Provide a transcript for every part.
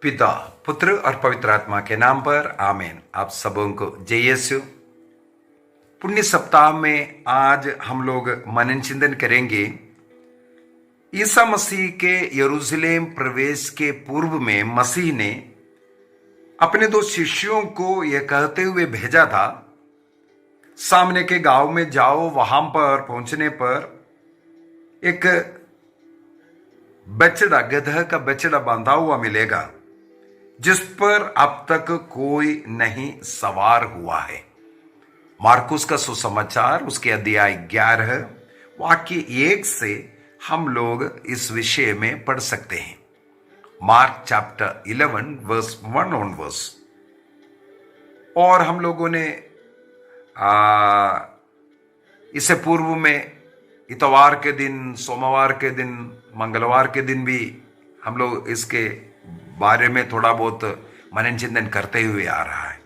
पिता, पुत्र और पवित्र आत्मा के नाम पर आमीन। आप सबों को जय यीशु। पुण्य सप्ताह में आज हम लोग मनन चिंतन करेंगे ईसा मसीह के यरूशलेम प्रवेश के पूर्व में मसीह ने अपने दो शिष्यों को यह कहते हुए भेजा था, सामने के गांव में जाओ, वहां पर पहुंचने पर एक बछड़ा, गधा का बछड़ा बांधा हुआ मिलेगा जिस पर अब तक कोई नहीं सवार हुआ है। मार्कुस का सुसमाचार उसके अध्याय 11 वाक्य 1 से हम लोग इस विषय में पढ़ सकते हैं। Mark chapter 11 verse 1 onwards. और हम लोगों ने इससे पूर्व में इतवार के दिन, सोमवार के दिन, मंगलवार के दिन भी हम लोग इसके बारे में थोड़ा बहुत मनन चिंतन करते हुए आ रहा है।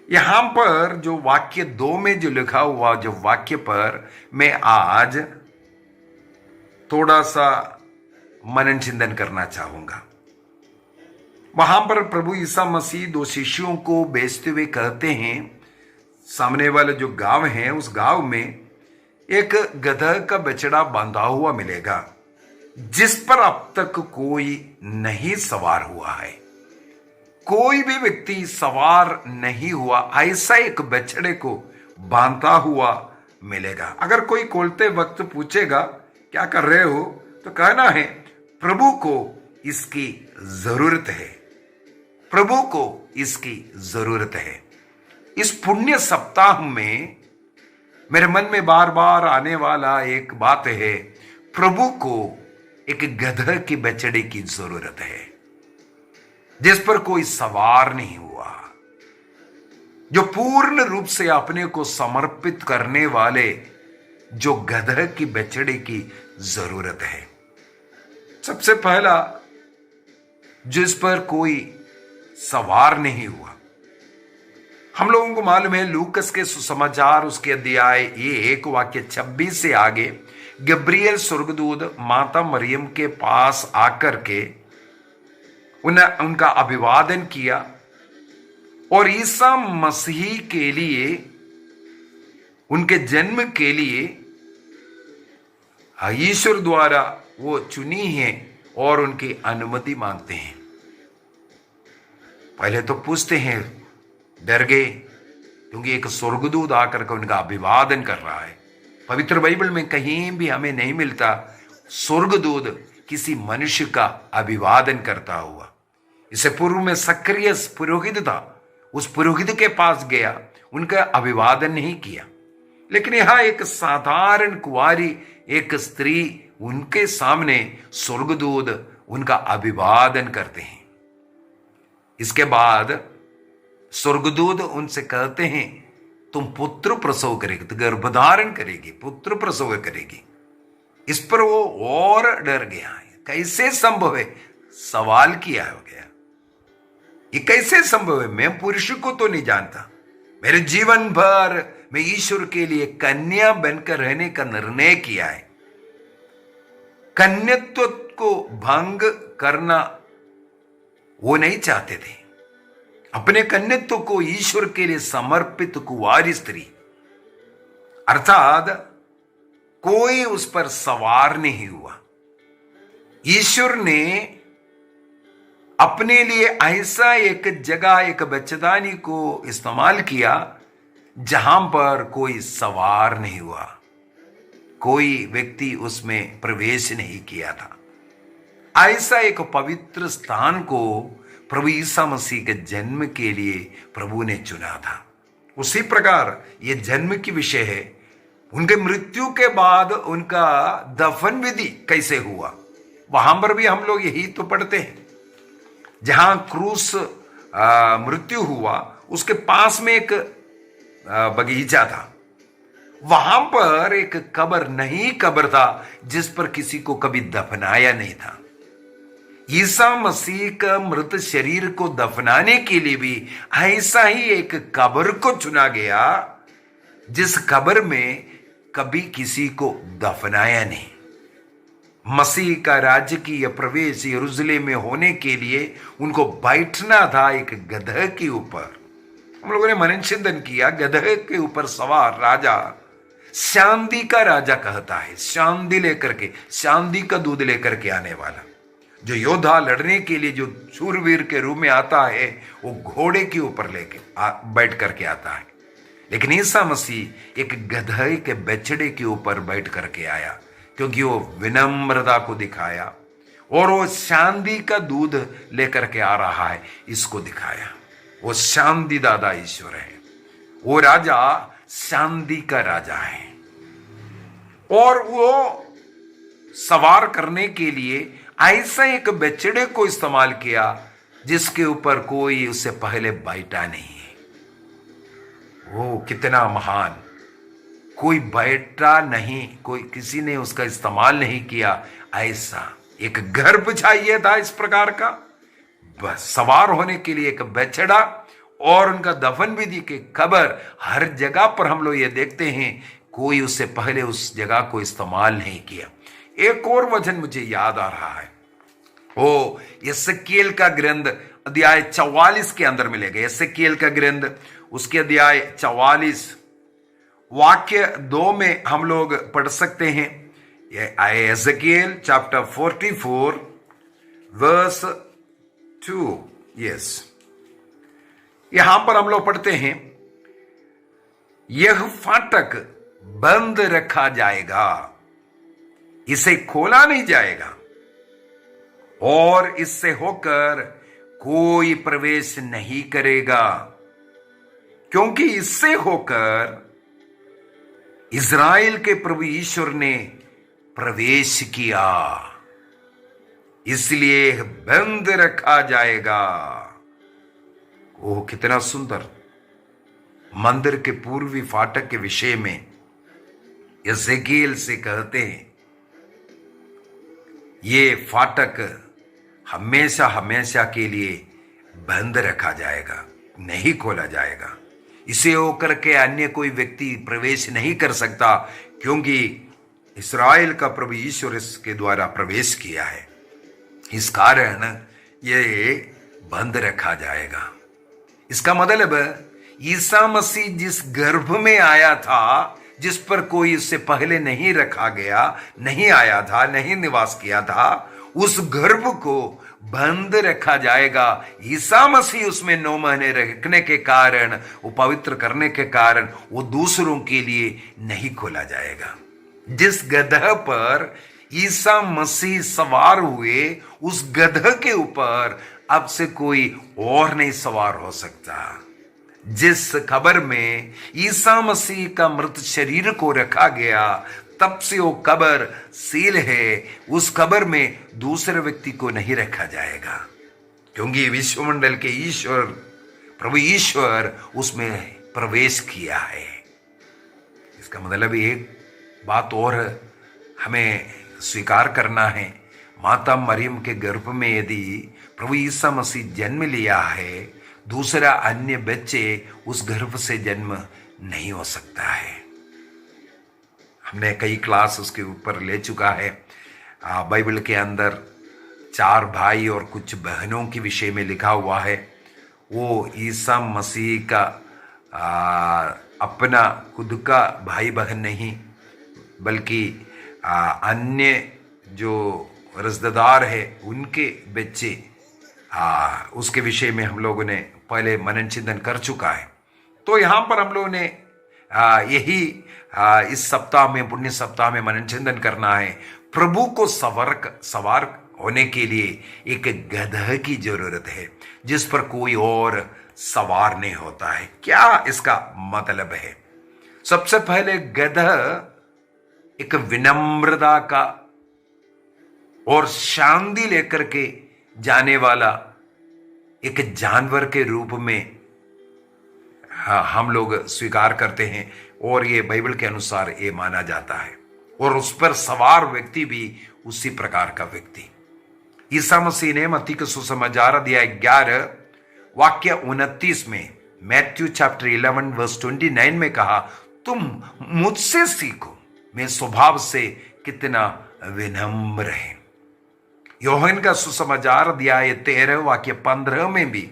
यहां पर जो वाक्य 2 में जो लिखा हुआ जो वाक्य पर मैं आज थोड़ा सा मनन चिंतन करना चाहूंगा। वहां पर प्रभु ईसा मसीह दो शिष्यों को भेजते हुए कहते हैं, सामने वाले जो गांव है उस गांव में एक गधा का बछड़ा बांधा हुआ मिलेगा जिस पर अब तक कोई नहीं सवार हुआ है। कोई भी व्यक्ति सवार नहीं हुआ, ऐसा एक बछड़े को बांधा हुआ मिलेगा। अगर कोई खोलते वक्त पूछेगा क्या कर रहे हो, तो कहना है प्रभु को इसकी जरूरत है, प्रभु को इसकी जरूरत है। इस पुण्य सप्ताह में मेरे मन में बार बार आने वाला एक बात है, प्रभु को एक गधा की बछड़े की जरूरत है जिस पर कोई सवार नहीं हुआ, जो पूर्ण रूप से अपने को समर्पित करने वाले जो गधा की बछड़े की जरूरत है। सबसे पहला जिस पर कोई सवार नहीं हुआ, हम लोगों को मालूम है लूकस के सुसमाचार उसके अध्याय 1 वाक्य 26 से आगे गब्रियल स्वर्गदूत माता मरियम के पास आकर के उनका अभिवादन किया और ईसा मसीह के लिए, उनके जन्म के लिए ईश्वर द्वारा वो चुनी है और उनकी अनुमति मांगते हैं। पहले तो पूछते हैं, डर गए क्योंकि एक स्वर्गदूत आकर के उनका अभिवादन कर रहा है। पवित्र बाइबल में कहीं भी हमें नहीं मिलता स्वर्गदूत किसी मनुष्य का अभिवादन करता हुआ। इससे पूर्व में सक्रियस पुरोहित था, उस पुरोहित के पास गया, उनका अभिवादन नहीं किया। लेकिन यहां एक साधारण कुंवारी एक स्त्री, उनके सामने स्वर्गदूत उनका अभिवादन करते हैं। इसके बाद स्वर्गदूत उनसे कहते हैं तुम पुत्र प्रसव करेगी, तो गर्भधारण करेगी, पुत्र प्रसव करेगी। इस पर वो और डर गया, कैसे संभव है, सवाल किया हो गया, ये कैसे संभव है, मैं पुरुष को तो नहीं जानता, मेरे जीवन भर मैं ईश्वर के लिए कन्या बनकर रहने का निर्णय किया है। कन्यात्व को भंग करना वो नहीं चाहते थे, अपने कन्यात्व को ईश्वर के लिए समर्पित कुंवारी स्त्री, अर्थात कोई उस पर सवार नहीं हुआ। ईश्वर ने अपने लिए ऐसा एक जगह, एक बच्चेदानी को इस्तेमाल किया जहां पर कोई सवार नहीं हुआ, कोई व्यक्ति उसमें प्रवेश नहीं किया था। ऐसा एक पवित्र स्थान को प्रभु ईसा मसीह के जन्म के लिए प्रभु ने चुना था। उसी प्रकार ये जन्म की विषय है। उनके मृत्यु के बाद उनका दफन विधि कैसे हुआ, वहां पर भी हम लोग यही तो पढ़ते हैं। जहां क्रूस मृत्यु हुआ उसके पास में एक बगीचा था, वहां पर एक कब्र था जिस पर किसी को कभी दफनाया नहीं था। ईसा मसीह का मृत शरीर को दफनाने के लिए भी ऐसा ही एक कब्र को चुना गया जिस कब्र में कभी किसी को दफनाया नहीं। मसीह का राजकीय प्रवेश यरूशलेम में होने के लिए उनको बैठना था एक गधे के ऊपर। हम लोगों ने मनन चिंतन किया, गधे के ऊपर सवार राजा शांति का राजा कहता है, शांति लेकर के, शांति का दूध लेकर के आने वाला, जो योद्धा लड़ने के लिए जो शूरवीर के रूप में आता है, वो घोड़े के ऊपर लेके बैठ करके आता है। लेकिन ईसा मसीह एक गधे के बछड़े के ऊपर बैठ करके आया, क्योंकि वो विनम्रता को दिखाया और वो शांति का दूध लेकर के आ रहा है, इसको दिखाया। वो शांति दादा ईश्वर है, वो राजा शांति का राजा है। और वो सवार करने के लिए ऐसा एक बछड़े को इस्तेमाल किया जिसके ऊपर कोई उससे पहले बैठा नहीं है। वो कितना महान, कोई बैठा नहीं, कोई किसी ने उसका इस्तेमाल नहीं किया। ऐसा एक गर्भ चाहिए था इस प्रकार का, बस सवार होने के लिए एक बछड़ा, और उनका दफन विधि के कब्र हर जगह पर हम लोग ये देखते हैं, कोई उससे पहले उस जगह को इस्तेमाल नहीं किया। एक और वचन मुझे याद आ रहा है, वो यसेकिएल का ग्रंथ अध्याय 44 के अंदर मिलेगा। यसेकिएल का ग्रंथ उसके अध्याय 44 वाक्य 2 में हम लोग पढ़ सकते हैं। यसेकिएल चैप्टर 44 वर्स 2। यस, यहां पर हम लोग पढ़ते हैं, यह फाटक बंद रखा जाएगा, इसे खोला नहीं जाएगा, और इससे होकर कोई प्रवेश नहीं करेगा, क्योंकि इससे होकर इज़राइल के प्रभु ईश्वर ने प्रवेश किया, इसलिए बंद रखा जाएगा। ओह, कितना सुंदर! मंदिर के पूर्वी फाटक के विषय में यसेकिएल से कहते हैं, ये फाटक हमेशा हमेशा के लिए बंद रखा जाएगा, नहीं खोला जाएगा। इसे होकर के अन्य कोई व्यक्ति प्रवेश नहीं कर सकता, क्योंकि इस्राएल का प्रभु ईश्वर इसके द्वारा प्रवेश किया है। इस कारण ये बंद रखा जाएगा। इसका मतलब ईसा मसीह जिस गर्भ में आया था, जिस पर कोई इससे पहले नहीं रखा गया, नहीं आया था, नहीं निवास किया था, उस गर्भ को बंद रखा जाएगा। ईसा मसीह उसमें 9 महीने रखने के कारण, वो पवित्र करने के कारण, वो दूसरों के लिए नहीं खोला जाएगा। जिस गधा पर ईसा मसीह सवार हुए, उस गधा के ऊपर अब से कोई और नहीं सवार हो सकता। जिस कब्र में ईसा मसीह का मृत शरीर को रखा गया, तब से वो कब्र सील है। उस कब्र में दूसरे व्यक्ति को नहीं रखा जाएगा, क्योंकि विश्वमंडल के ईश्वर प्रभु ईश्वर उसमें प्रवेश किया है। इसका मतलब एक बात और हमें स्वीकार करना है, माता मरियम के गर्भ में यदि प्रभु ईसा मसीह जन्म लिया है, दूसरा अन्य बच्चे उस गर्भ से जन्म नहीं हो सकता है। हमने कई क्लास उसके ऊपर ले चुका है। बाइबल के अंदर 4 भाई और कुछ बहनों के विषय में लिखा हुआ है। वो ईसा मसीह का अपना खुद का भाई बहन नहीं, बल्कि अन्य जो रिश्तेदार है उनके बच्चे, उसके विषय में हम लोगों ने पहले मनन चिंतन कर चुका है। तो यहाँ पर हम लोगों ने यही इस सप्ताह में, पुण्य सप्ताह में मनन चिंतन करना है। प्रभु को सवार होने के लिए एक गधा की जरूरत है, जिस पर कोई और सवार नहीं होता है। क्या इसका मतलब है? सबसे पहले गधा एक विनम्रता का और शांति लेकर के जाने वाला एक जानवर के रूप में हम लोग स्वीकार करते हैं, और ये बाइबल के अनुसार ये माना जाता है। और उस पर सवार व्यक्ति भी उसी प्रकार का व्यक्ति। ईसा मसीह ने मत्ती का सुसमाचार अध्याय 11 वाक्य 29 में, मैथ्यू चैप्टर 11 वर्स 29 में कहा, तुम मुझसे सीखो, मैं स्वभाव से कितना विनम्र है। योहन का सुसमाचार अध्याय 13 वाक्य 15 में भी,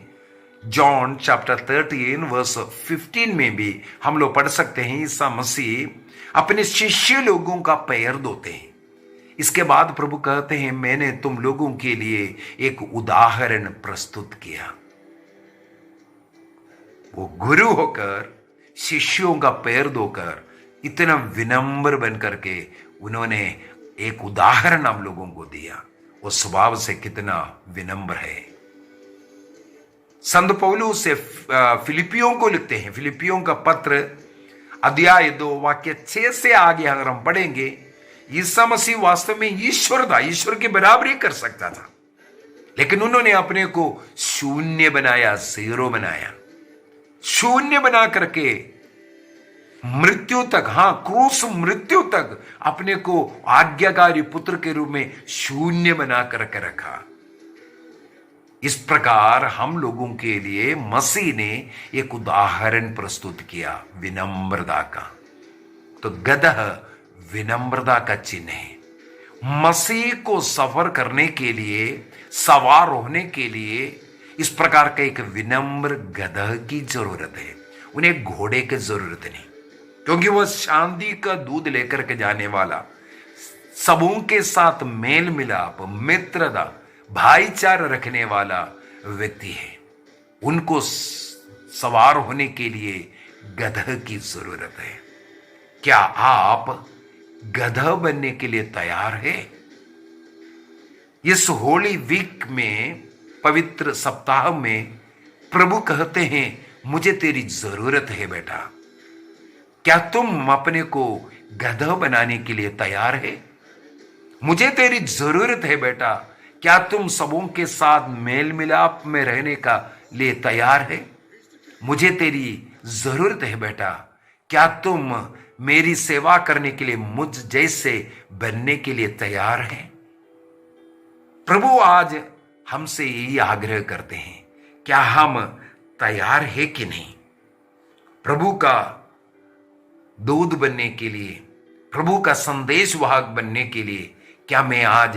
जॉन चैप्टर 13 वर्स 15 में भी हम लोग पढ़ सकते हैं ईसा मसीह अपने शिष्य लोगों का पैर धोते हैं। इसके बाद प्रभु कहते हैं, मैंने तुम लोगों के लिए एक उदाहरण प्रस्तुत किया। वो गुरु होकर शिष्यों का पैर धोकर इतना विनम्र बनकर के उन्होंने एक उदाहरण हम लोगों को दिया। वो स्वभाव से कितना विनम्र है। संत पौलुस से फिलिपियों को लिखते हैं, फिलिपियों का पत्र अध्याय 2 वाक्य 6 से आगे अगर हम पढ़ेंगे, ईसा मसीह वास्तव में ईश्वर था, ईश्वर की बराबरी कर सकता था, लेकिन उन्होंने अपने को शून्य बनाया, जीरो बनाया। शून्य बना करके मृत्यु तक, हां क्रूस मृत्यु तक अपने को आज्ञाकारी पुत्र के रूप में शून्य बना करके रखा। इस प्रकार हम लोगों के लिए मसीह ने एक उदाहरण प्रस्तुत किया विनम्रता का। तो गदह विनम्रता का चिन्ह है। मसीह को सफर करने के लिए, सवार होने के लिए इस प्रकार का एक विनम्र गदह की जरूरत है। उन्हें घोड़े की जरूरत नहीं, क्योंकि वह शांति का दूध लेकर के जाने वाला, सबों के साथ मेल मिलाप, मित्रता, भाईचारा रखने वाला व्यक्ति है। उनको सवार होने के लिए गदह की जरूरत है। क्या आप गदह बनने के लिए तैयार है? इस होली वीक में, पवित्र सप्ताह में प्रभु कहते हैं, मुझे तेरी जरूरत है बेटा। क्या तुम अपने को गदह बनाने के लिए तैयार है? मुझे तेरी जरूरत है बेटा। क्या तुम सबों के साथ मेल मिलाप में रहने का लिए तैयार है? मुझे तेरी जरूरत है बेटा। क्या तुम मेरी सेवा करने के लिए मुझ जैसे बनने के लिए तैयार हैं? प्रभु आज हमसे यही आग्रह करते हैं, क्या हम तैयार है कि नहीं? प्रभु का दूध बनने के लिए, प्रभु का संदेश वाहक बनने के लिए क्या मैं आज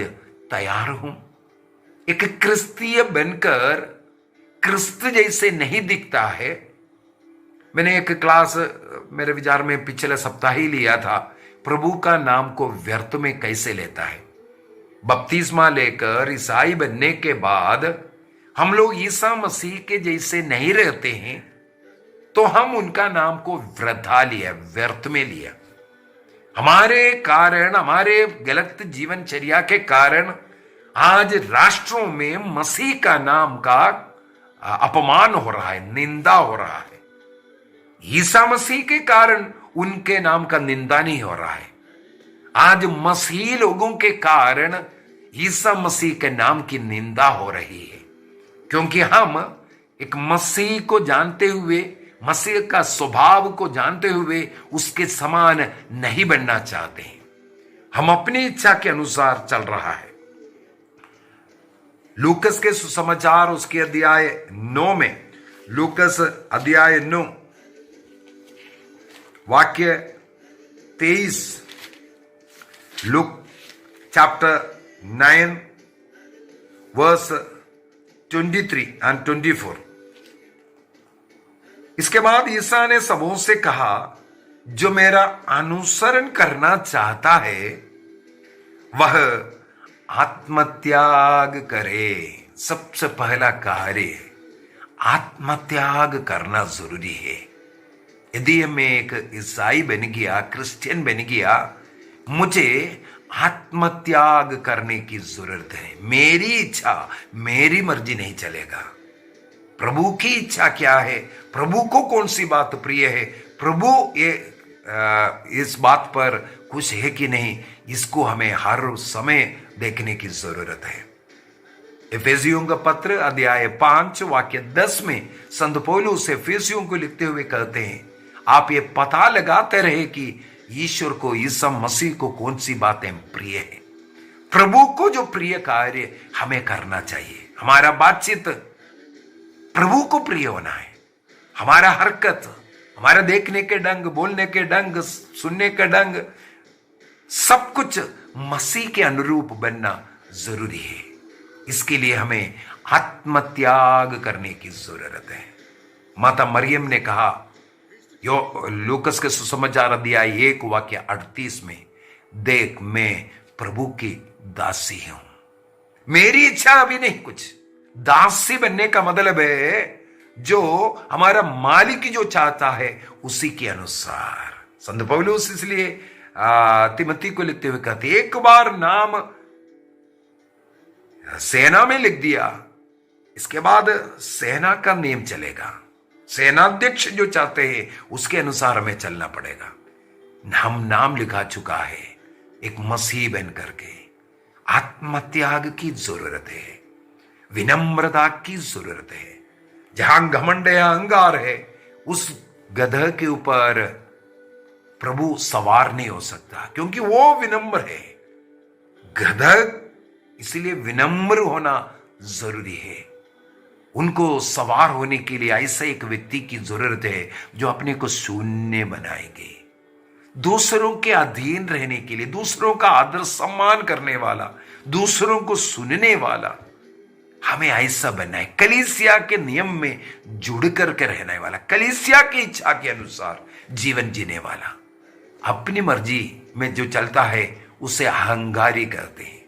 तैयार हूं? एक क्रिस्तीय बनकर क्रिस्त जैसे नहीं दिखता है। मैंने एक क्लास मेरे विचार में पिछले सप्ताह ही लिया था, प्रभु का नाम को व्यर्थ में कैसे लेता है। बपतिस्मा लेकर ईसाई बनने के बाद हम लोग ईसा मसीह के जैसे नहीं रहते हैं, तो हम उनका नाम को वृथा लिया, व्यर्थ में लिया। हमारे कारण, हमारे गलत जीवनचर्या के कारण आज राष्ट्रों में मसीह का नाम का अपमान हो रहा है, निंदा हो रहा है। ईसा मसीह के कारण उनके नाम का निंदा नहीं हो रहा है। आज मसीह लोगों के कारण ईसा मसीह के नाम की निंदा हो रही है, क्योंकि हम एक मसीह को जानते हुए, मसीह का स्वभाव को जानते हुए उसके समान नहीं बनना चाहते हैं। हम अपनी इच्छा के अनुसार चल रहा है। लूकस के सुसमाचार उसके अध्याय 9 में, लूकस अध्याय 9 वाक्य 23, लुक चैप्टर 9 वर्स 23 एंड 24। इसके बाद ईसा ने सबों से कहा, जो मेरा अनुसरण करना चाहता है वह आत्मत्याग करे। सबसे पहला कार्य आत्मत्याग करना जरूरी है। यदि मैं एक ईसाई बन गया, क्रिश्चियन बन गया, मुझे आत्मत्याग करने की जरूरत है। मेरी इच्छा, मेरी मर्जी नहीं चलेगा। प्रभु की इच्छा क्या है, प्रभु को कौन सी बात प्रिय है, प्रभु ये इस बात पर खुश है कि नहीं, इसको हमें हर समय देखने की जरूरत है। एफेसियों का पत्र अध्याय 5 वाक्य 10 में संत पौलुस एफेसियों को लिखते हुए कहते हैं, आप ये पता लगाते रहे कि ईश्वर को, ईसा मसीह को कौन सी बातें प्रिय है। प्रभु को जो प्रिय कार्य हमें करना चाहिए। हमारा बातचीत प्रभु को प्रिय होना है। हमारा हरकत, हमारा देखने के ढंग, बोलने के ढंग, सुनने का ढंग सब कुछ मसीह के अनुरूप बनना जरूरी है। इसके लिए हमें आत्मत्याग करने की जरूरत है। माता मरियम ने कहा, यो लूकस के सुसमाचार अध्याय 1 वाक्य 38 में, देख मैं प्रभु की दासी हूं, मेरी इच्छा अभी नहीं कुछ। दासी बनने का मतलब है जो हमारा मालिक जो चाहता है उसी के अनुसार। संत पौलुस इसलिए तिमोथी को लिखते हुए कहते, एक बार नाम सेना में लिख दिया, इसके बाद सेना का नियम चलेगा। सेनाध्यक्ष जो चाहते हैं उसके अनुसार हमें चलना पड़ेगा। हम नाम लिखा चुका है एक मसीह बन करके। आत्मत्याग की जरूरत है, विनम्रता की जरूरत है। जहां घमंड या अहंकार है, उस गधा के ऊपर प्रभु सवार नहीं हो सकता, क्योंकि वो विनम्र है। गधा इसलिए विनम्र होना जरूरी है। उनको सवार होने के लिए ऐसा एक व्यक्ति की जरूरत है जो अपने को शून्य बनाएंगे, दूसरों के अधीन रहने के लिए, दूसरों का आदर सम्मान करने वाला, दूसरों को सुनने वाला। हमें ऐसा बनना है, कलीसिया के नियम में जुड़ करके रहने वाला, कलीसिया की इच्छा के अनुसार जीवन जीने वाला। अपनी मर्जी में जो चलता है उसे अहंकारी कहते हैं।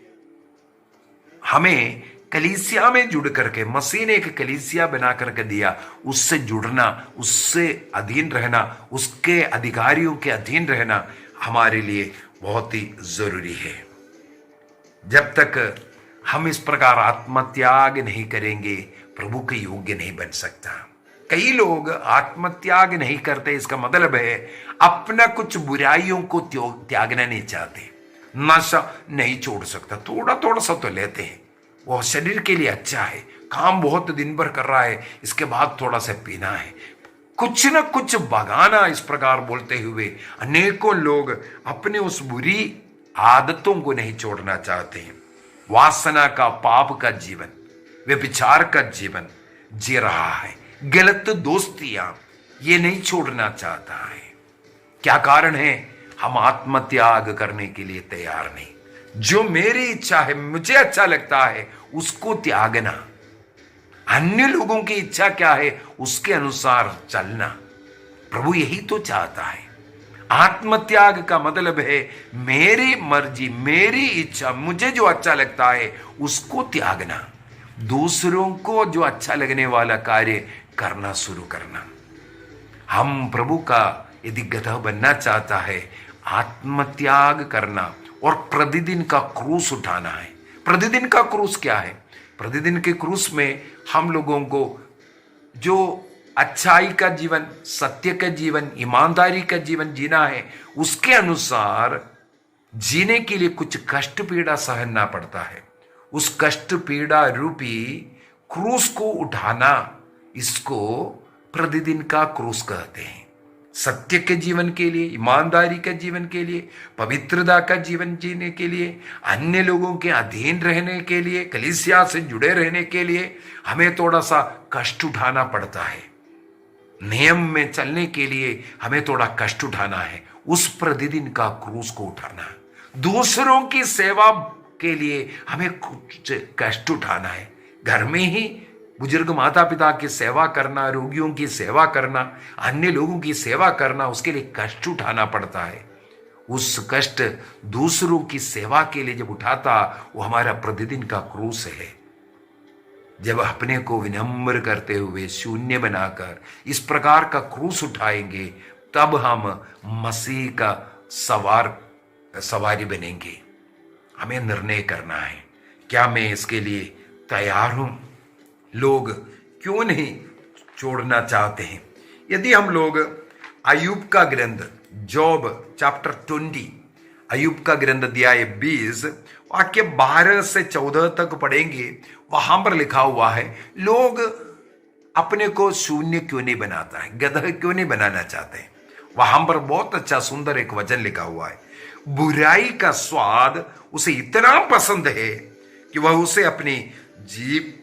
हमें कलीसिया में जुड़ करके, मसीह ने एक कलीसिया बना करके दिया, उससे जुड़ना, उससे अधीन रहना, उसके अधिकारियों के अधीन रहना हमारे लिए बहुत ही जरूरी है। जब तक हम इस प्रकार आत्मत्याग नहीं करेंगे, प्रभु के योग्य नहीं बन सकता। कई लोग आत्मत्याग नहीं करते, इसका मतलब है अपना कुछ बुराइयों को त्यागना नहीं चाहते। नशा नहीं छोड़ सकता, थोड़ा थोड़ा सा तो लेते हैं, वो शरीर के लिए अच्छा है। काम बहुत दिन भर कर रहा है, इसके बाद थोड़ा सा पीना है, कुछ न कुछ बगाना। इस प्रकार बोलते हुए अनेकों लोग अपने उस बुरी आदतों को नहीं छोड़ना चाहते हैं। वासना का, पाप का जीवन, व्यभिचार का जीवन जी रहा है, गलत दोस्तियां ये नहीं छोड़ना चाहता है। क्या कारण है? हम आत्मत्याग करने के लिए तैयार नहीं। जो मेरी इच्छा है, मुझे अच्छा लगता है, उसको त्यागना। अन्य लोगों की इच्छा क्या है उसके अनुसार चलना। प्रभु यही तो चाहता है। आत्मत्याग का मतलब है मेरी मर्जी, मेरी इच्छा, मुझे जो अच्छा लगता है उसको त्यागना, दूसरों को जो अच्छा लगने वाला कार्य करना शुरू करना। हम प्रभु का यदि गधा बनना चाहता है, आत्मत्याग करना और प्रतिदिन का क्रूस उठाना है। प्रतिदिन का क्रूस क्या है? प्रतिदिन के क्रूस में हम लोगों को जो अच्छाई का जीवन, सत्य का जीवन, ईमानदारी का जीवन जीना है, उसके अनुसार जीने के लिए कुछ कष्ट पीड़ा सहना पड़ता है। उस कष्ट पीड़ा रूपी क्रूस को उठाना, इसको प्रतिदिन का क्रूस कहते हैं। सत्य के जीवन के लिए, ईमानदारी के जीवन के लिए, पवित्रता का जीवन जीने के लिए, अन्य लोगों के अधीन रहने के लिए, कलीसिया से जुड़े रहने के लिए हमें थोड़ा सा कष्ट उठाना पड़ता है। नियम में चलने के लिए हमें थोड़ा कष्ट उठाना है, उस प्रतिदिन का क्रूस को उठाना। दूसरों की सेवा के लिए हमें कुछ कष्ट उठाना है। घर में ही बुजुर्ग माता पिता की सेवा करना, रोगियों की सेवा करना, अन्य लोगों की सेवा करना, उसके लिए कष्ट उठाना पड़ता है। उस कष्ट दूसरों की सेवा के लिए जब उठाता, वो हमारा प्रतिदिन का क्रूस है। जब अपने को विनम्र करते हुए शून्य बनाकर इस प्रकार का क्रूस उठाएंगे, तब हम मसीह का सवारी बनेंगे। हमें निर्णय करना है, क्या मैं इसके लिए तैयार हूं? लोग क्यों नहीं छोड़ना चाहते हैं? यदि हम लोग अय्यूब का ग्रंथ, जॉब चैप्टर 20, अय्यूब का ग्रंथ अध्याय 20 वाक्य 12 से 14 तक पढ़ेंगे, वहां पर लिखा हुआ है, लोग अपने को शून्य क्यों नहीं बनाता है, गधा क्यों नहीं बनाना चाहते। वहां पर बहुत अच्छा सुंदर एक वचन लिखा हुआ है, बुराई का स्वाद उसे इतना पसंद है कि वह उसे अपनी जीभ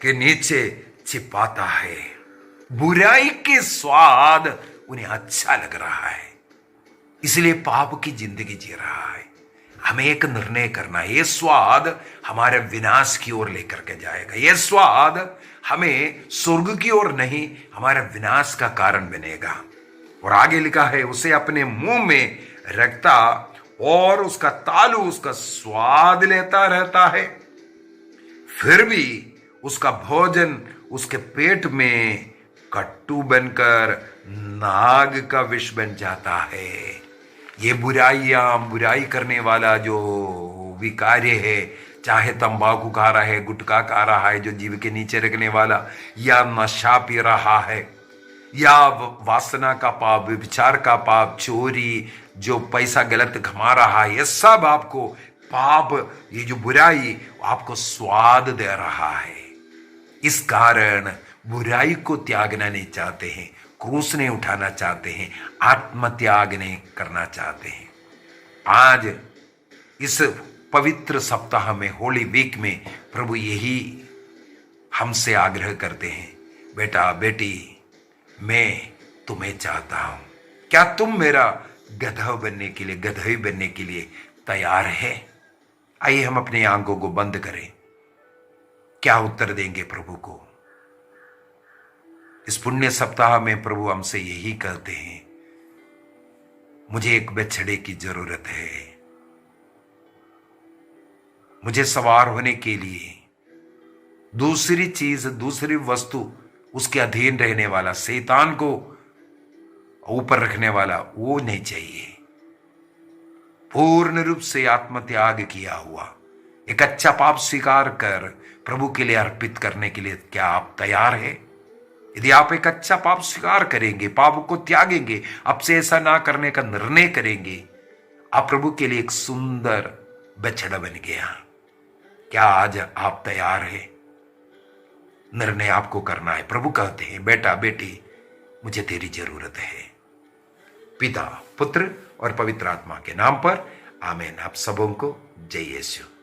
के नीचे छिपाता है। बुराई के स्वाद उन्हें अच्छा लग रहा है, इसलिए पाप की जिंदगी जी रहा है। हमें एक निर्णय करना है। ये स्वाद हमारे विनाश की ओर लेकर के जाएगा। ये स्वाद हमें स्वर्ग की ओर नहीं, हमारे विनाश का कारण बनेगा। और आगे लिखा है, उसे अपने मुंह में रखता और उसका तालू उसका स्वाद लेता रहता है, फिर भी उसका भोजन उसके पेट में कट्टू बनकर नाग का विष बन जाता है। ये बुराई करने वाला जो विकार्य है, चाहे तंबाकू खा रहा है, गुटखा खा रहा है, जो जीव के नीचे रखने वाला, या नशा पी रहा है, या वासना का पाप, विचार का पाप, चोरी, जो पैसा गलत कमा रहा है, ये सब आपको पाप, ये जो बुराई आपको स्वाद दे रहा है। इस कारण बुराई को त्यागना नहीं चाहते हैं, क्रूस नहीं उठाना चाहते हैं, आत्मत्याग नहीं करना चाहते हैं। आज इस पवित्र सप्ताह में, होली वीक में, प्रभु यही हमसे आग्रह करते हैं, बेटा बेटी, मैं तुम्हें चाहता हूं, क्या तुम मेरा गधा बनने के लिए, गधई बनने के लिए तैयार है? आइए हम अपनी आंखों को बंद करें। क्या उत्तर देंगे प्रभु को? इस पुण्य सप्ताह में प्रभु हमसे यही कहते हैं, मुझे एक बछड़े की जरूरत है। मुझे सवार होने के लिए दूसरी चीज, दूसरी वस्तु, उसके अधीन रहने वाला, शैतान को ऊपर रखने वाला, वो नहीं चाहिए। पूर्ण रूप से आत्मत्याग किया हुआ एक अच्छा पाप स्वीकार कर प्रभु के लिए अर्पित करने के लिए क्या आप तैयार हैं? यदि आप एक अच्छा पाप स्वीकार करेंगे, पाप को त्यागेंगे, अब से ऐसा ना करने का निर्णय करेंगे, आप प्रभु के लिए एक सुंदर बछड़ा बन गया। क्या आज आप तैयार हैं? निर्णय आपको करना है। प्रभु कहते हैं, बेटा बेटी, मुझे तेरी जरूरत है। पिता, पुत्र और पवित्र आत्मा के नाम पर आमीन। आप सबों को जय यीशु।